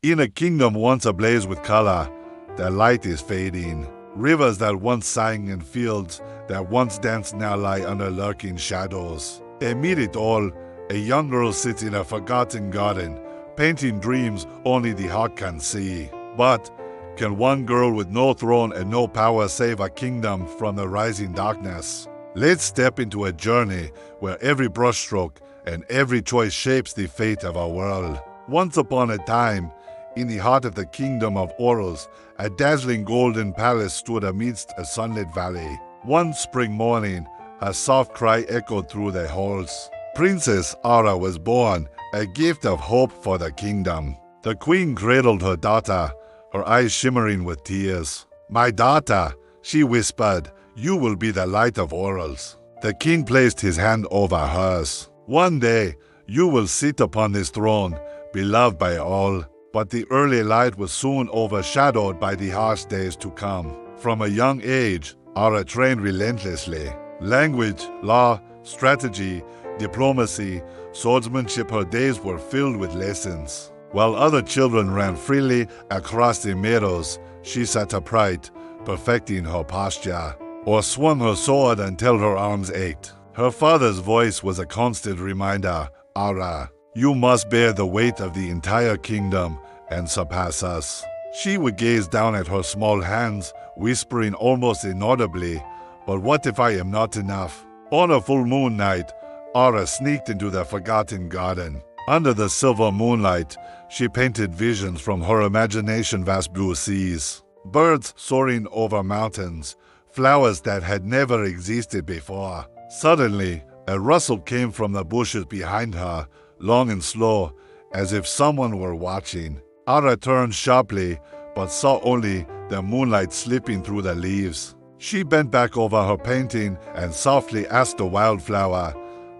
In a kingdom once ablaze with color, the light is fading. Rivers that once sang in fields that once danced now lie under lurking shadows. Amid it all, a young girl sits in a forgotten garden, painting dreams only the heart can see. But can one girl with no throne and no power save a kingdom from the rising darkness? Let's step into a journey where every brushstroke and every choice shapes the fate of our world. Once upon a time, in the heart of the kingdom of Oros, a dazzling golden palace stood amidst a sunlit valley. One spring morning, a soft cry echoed through the halls. Princess Aara was born, a gift of hope for the kingdom. The queen cradled her daughter, her eyes shimmering with tears. "My daughter," she whispered, "you will be the light of Oros." The king placed his hand over hers. "One day, you will sit upon this throne, beloved by all." But the early light was soon overshadowed by the harsh days to come. From a young age, Aara trained relentlessly. Language, law, strategy, diplomacy, swordsmanship, her days were filled with lessons. While other children ran freely across the meadows, she sat upright, perfecting her posture, or swung her sword until her arms ached. Her father's voice was a constant reminder, "Aara, you must bear the weight of the entire kingdom and surpass us." She would gaze down at her small hands, whispering almost inaudibly, "But what if I am not enough?" On a full moon night, Aara sneaked into the forgotten garden. Under the silver moonlight, she painted visions from her imagination vast blue seas. Birds soaring over mountains, flowers that had never existed before. Suddenly, a rustle came from the bushes behind her, long and slow, as if someone were watching. Aara turned sharply, but saw only the moonlight slipping through the leaves. She bent back over her painting and softly asked the wildflower,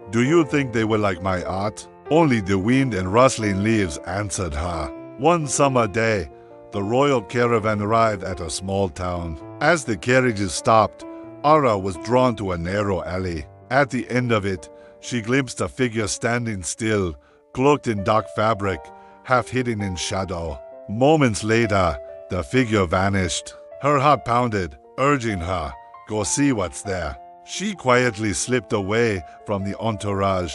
"Do you think they will like my art?" Only the wind and rustling leaves answered her. One summer day, the royal caravan arrived at a small town. As the carriages stopped, Aara was drawn to a narrow alley. At the end of it, she glimpsed a figure standing still, cloaked in dark fabric, half hidden in shadow. Moments later, the figure vanished. Her heart pounded, urging her, "Go see what's there." She quietly slipped away from the entourage,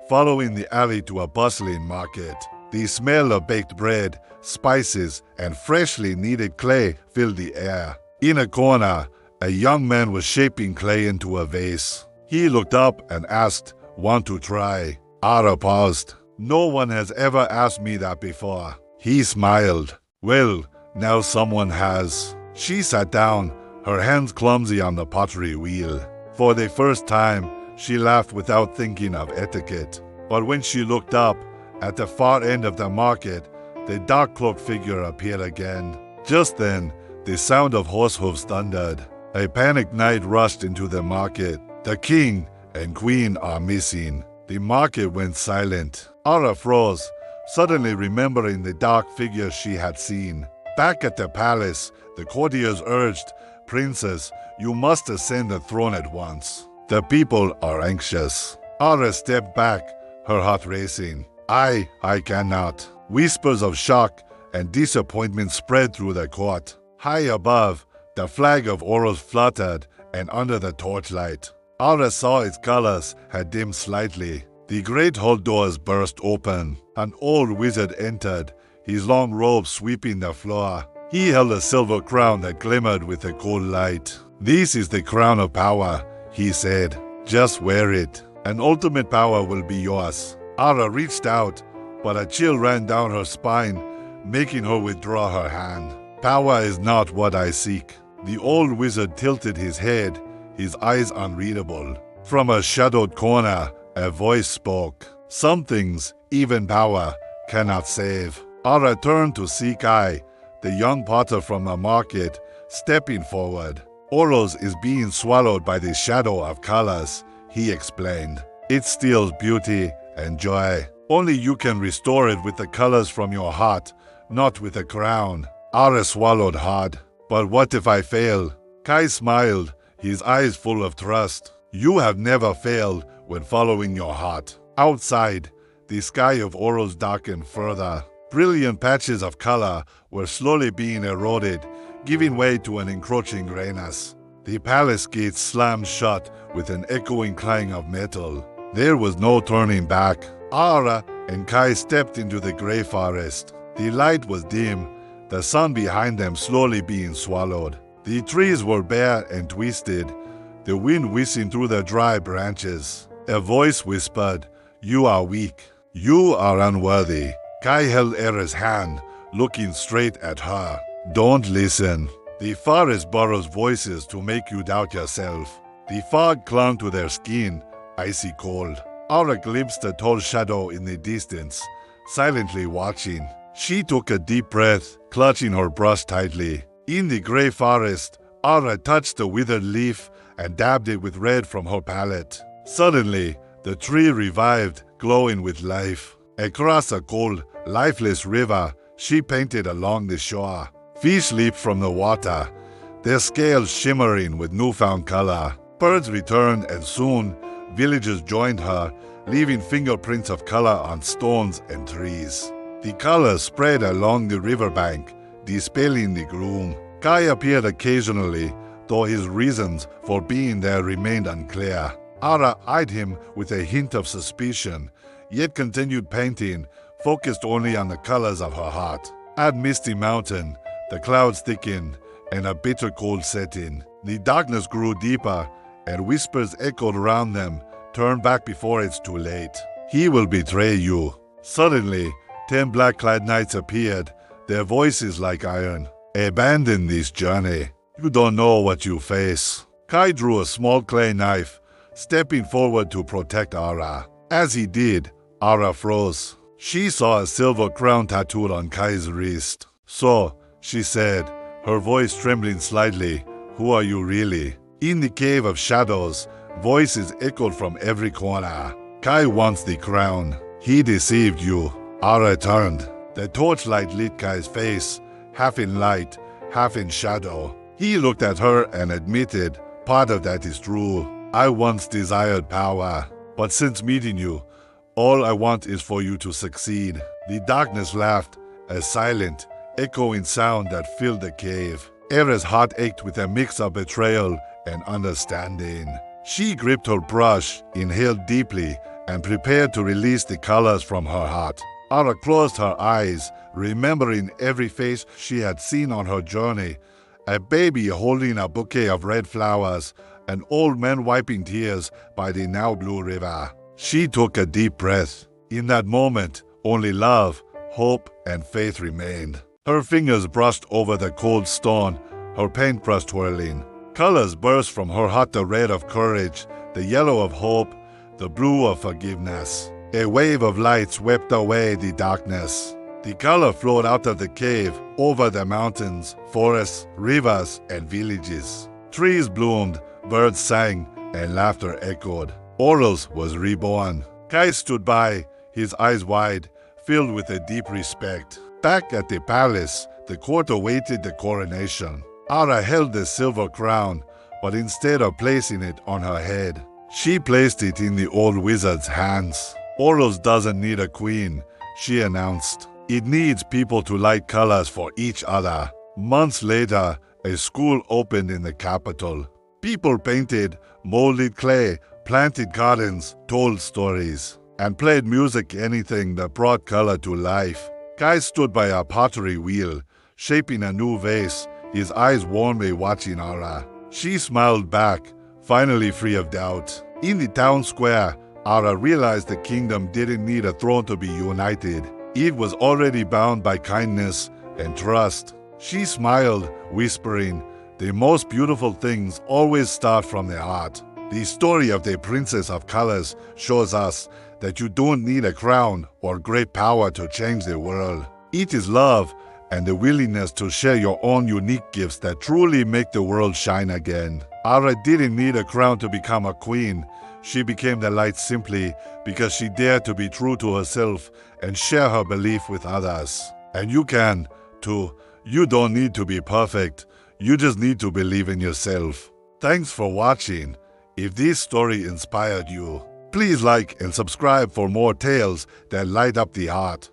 following the alley to a bustling market. The smell of baked bread, spices, and freshly kneaded clay filled the air. In a corner, a young man was shaping clay into a vase. He looked up and asked, "Want to try?" Aara paused. "No one has ever asked me that before." He smiled. "Well, now someone has." She sat down, her hands clumsy on the pottery wheel. For the first time, she laughed without thinking of etiquette. But when she looked up, at the far end of the market, the dark-cloaked figure appeared again. Just then, the sound of horse hooves thundered. A panicked knight rushed into the market. The king and queen are missing. The market went silent. Aara froze, suddenly remembering the dark figure she had seen. Back at the palace, the courtiers urged, "Princess, you must ascend the throne at once. The people are anxious." Aara stepped back, her heart racing. I cannot." Whispers of shock and disappointment spread through the court. High above, the flag of Oros fluttered, and under the torchlight, Aara saw its colors had dimmed slightly. The great hall doors burst open. An old wizard entered, his long robe sweeping the floor. He held a silver crown that glimmered with a cold light. "This is the crown of power," he said. "Just wear it, and ultimate power will be yours." Aara reached out, but a chill ran down her spine, making her withdraw her hand. "Power is not what I seek." The old wizard tilted his head, his eyes unreadable. From a shadowed corner, a voice spoke. "Some things, even power, cannot save." Aara turned to see Kai, the young potter from the market, stepping forward. "Oros is being swallowed by the shadow of colors," he explained. "It steals beauty and joy. Only you can restore it with the colors from your heart, not with a crown." Aara swallowed hard. "But what if I fail?" Kai smiled, his eyes full of trust. "You have never failed when following your heart." Outside, the sky of Oros darkened further. Brilliant patches of color were slowly being eroded, giving way to an encroaching grayness. The palace gates slammed shut with an echoing clang of metal. There was no turning back. Aara and Kai stepped into the grey forest. The light was dim, the sun behind them slowly being swallowed. The trees were bare and twisted, the wind whistling through their dry branches. A voice whispered, "You are weak. You are unworthy." Kai held Aara's hand, looking straight at her. "Don't listen. The forest borrows voices to make you doubt yourself." The fog clung to their skin, icy cold. Aara glimpsed a tall shadow in the distance, silently watching. She took a deep breath, clutching her brush tightly. In the grey forest, Aara touched a withered leaf and dabbed it with red from her palette. Suddenly, the tree revived, glowing with life. Across a cold, lifeless river, she painted along the shore. Fish leaped from the water, their scales shimmering with newfound color. Birds returned, and soon, villagers joined her, leaving fingerprints of color on stones and trees. The colors spread along the riverbank, dispelling the gloom. Kai appeared occasionally, though his reasons for being there remained unclear. Aara eyed him with a hint of suspicion, yet continued painting, focused only on the colors of her heart. At Misty Mountain, the clouds thickened, and a bitter cold set in. The darkness grew deeper, and whispers echoed around them. "Turn back before it's too late. He will betray you." Suddenly, 10 black-clad knights appeared, their voices like iron. "Abandon this journey. You don't know what you face." Kai drew a small clay knife, stepping forward to protect Aara. As he did, Aara froze. She saw a silver crown tattooed on Kai's wrist. "So," she said, her voice trembling slightly, "who are you really?" In the cave of shadows, voices echoed from every corner. "Kai wants the crown. He deceived you." Aara turned. The torchlight lit Kai's face, half in light, half in shadow. He looked at her and admitted, "Part of that is true. I once desired power, but since meeting you, all I want is for you to succeed." The darkness laughed, a silent, echoing sound that filled the cave. Aara's heart ached with a mix of betrayal and understanding. She gripped her brush, inhaled deeply, and prepared to release the colors from her heart. Aara closed her eyes, remembering every face she had seen on her journey. A baby holding a bouquet of red flowers, an old man wiping tears by the now blue river. She took a deep breath. In that moment, only love, hope, and faith remained. Her fingers brushed over the cold stone, her paintbrush twirling. Colors burst from her heart, the red of courage, the yellow of hope, the blue of forgiveness. A wave of light swept away the darkness. The color flowed out of the cave, over the mountains, forests, rivers, and villages. Trees bloomed, birds sang, and laughter echoed. Oros was reborn. Kai stood by, his eyes wide, filled with a deep respect. Back at the palace, the court awaited the coronation. Aara held the silver crown, but instead of placing it on her head, she placed it in the old wizard's hands. "Oros doesn't need a queen," she announced. "It needs people to light colors for each other." Months later, a school opened in the capital. People painted, molded clay, planted gardens, told stories, and played music, anything that brought color to life. Kai stood by a pottery wheel, shaping a new vase, his eyes warmly watching Aara. She smiled back, finally free of doubt. In the town square, Aara realized the kingdom didn't need a throne to be united. It was already bound by kindness and trust. She smiled, whispering, "The most beautiful things always start from the heart." The story of the Princess of Colors shows us that you don't need a crown or great power to change the world. It is love and the willingness to share your own unique gifts that truly make the world shine again. Aara didn't need a crown to become a queen. She became the light simply because she dared to be true to herself and share her belief with others. And you can, too. You don't need to be perfect. You just need to believe in yourself. Thanks for watching. If this story inspired you, please like and subscribe for more tales that light up the heart.